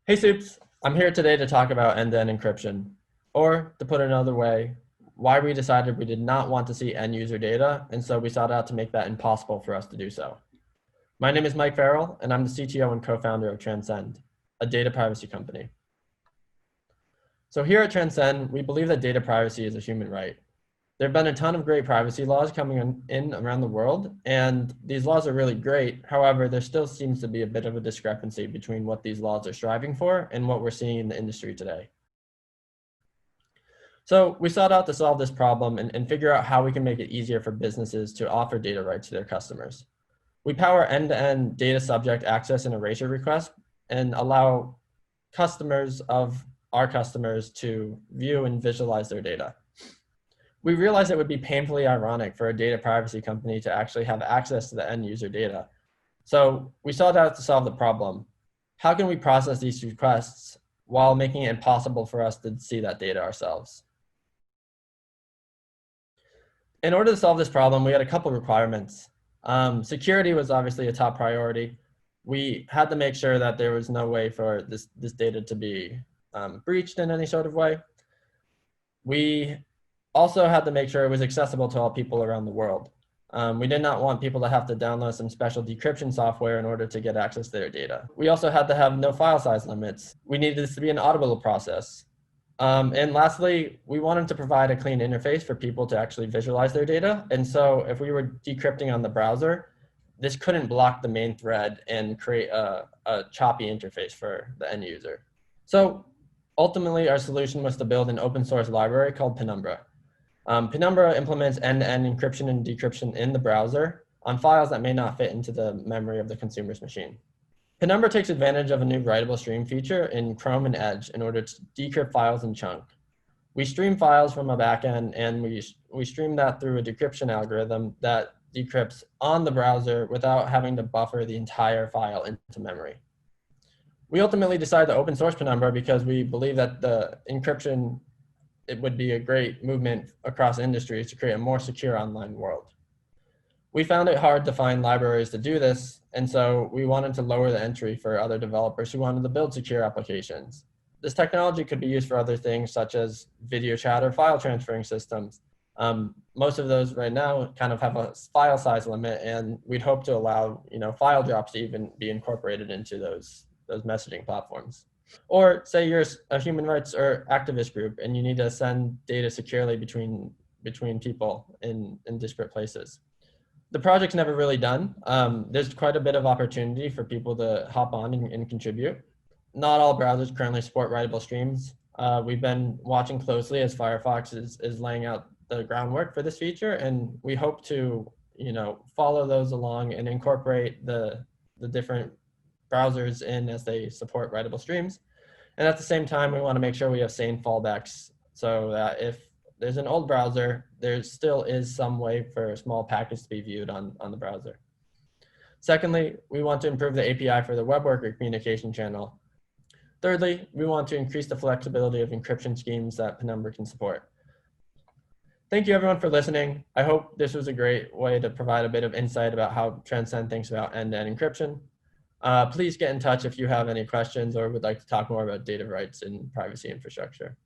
Hey Soups, I'm here today to talk about end-to-end encryption, or to put it another way, why we decided we did not want to see end user data, and so we sought out to make that impossible for us to do so. My name is Mike Farrell, and I'm the CTO and co-founder of Transcend, a data privacy company. So here at Transcend, we believe that data privacy is a human right. There have been a ton of great privacy laws coming in around the world, and these laws are really great. However, there still seems to be a bit of a discrepancy between what these laws are striving for and what we're seeing in the industry today. So we sought out to solve this problem and figure out how we can make it easier for businesses to offer data rights to their customers. We power end-to-end data subject access and erasure requests and allow customers of our customers to view and visualize their data. We realized it would be painfully ironic for a data privacy company to actually have access to the end user data. So we sought out to solve the problem. How can we process these requests while making it impossible for us to see that data ourselves? In order to solve this problem, we had a couple requirements. Security was obviously a top priority. We had to make sure that there was no way for this data to be breached in any sort of way. We also had to make sure it was accessible to all people around the world. We did not want people to have to download some special decryption software in order to get access to their data. We also had to have no file size limits. We needed this to be an auditable process. And lastly, we wanted to provide a clean interface for people to actually visualize their data. And so if we were decrypting on the browser, this couldn't block the main thread and create a choppy interface for the end user. So ultimately, our solution was to build an open source library called Penumbra. Penumbra implements end-to-end encryption and decryption in the browser on files that may not fit into the memory of the consumer's machine. Penumbra takes advantage of a new writable stream feature in Chrome and Edge in order to decrypt files in chunk. We stream files from a backend, and we stream that through a decryption algorithm that decrypts on the browser without having to buffer the entire file into memory. We ultimately decided to open source Penumbra because we believe that the encryption, it would be a great movement across industries to create a more secure online world. We found it hard to find libraries to do this, and so we wanted to lower the entry for other developers who wanted to build secure applications. This technology could be used for other things such as video chat or file transferring systems. Most of those right now kind of have a file size limit, and we'd hope to allow file drops to even be incorporated into those messaging platforms. Or say you're a human rights or activist group and you need to send data securely between people in disparate places. The project's never really done. There's quite a bit of opportunity for people to hop on and contribute. Not all browsers currently support writable streams. We've been watching closely as Firefox is laying out the groundwork for this feature, and we hope to follow those along and incorporate the different browsers in as they support writable streams. And at the same time, we want to make sure we have sane fallbacks so that if there's an old browser, there still is some way for a small package to be viewed on the browser. Secondly, we want to improve the API for the web worker communication channel. Thirdly, we want to increase the flexibility of encryption schemes that Penumbra can support. Thank you everyone for listening. I hope this was a great way to provide a bit of insight about how Transcend thinks about end-to-end encryption. Please get in touch if you have any questions or would like to talk more about data rights and privacy infrastructure.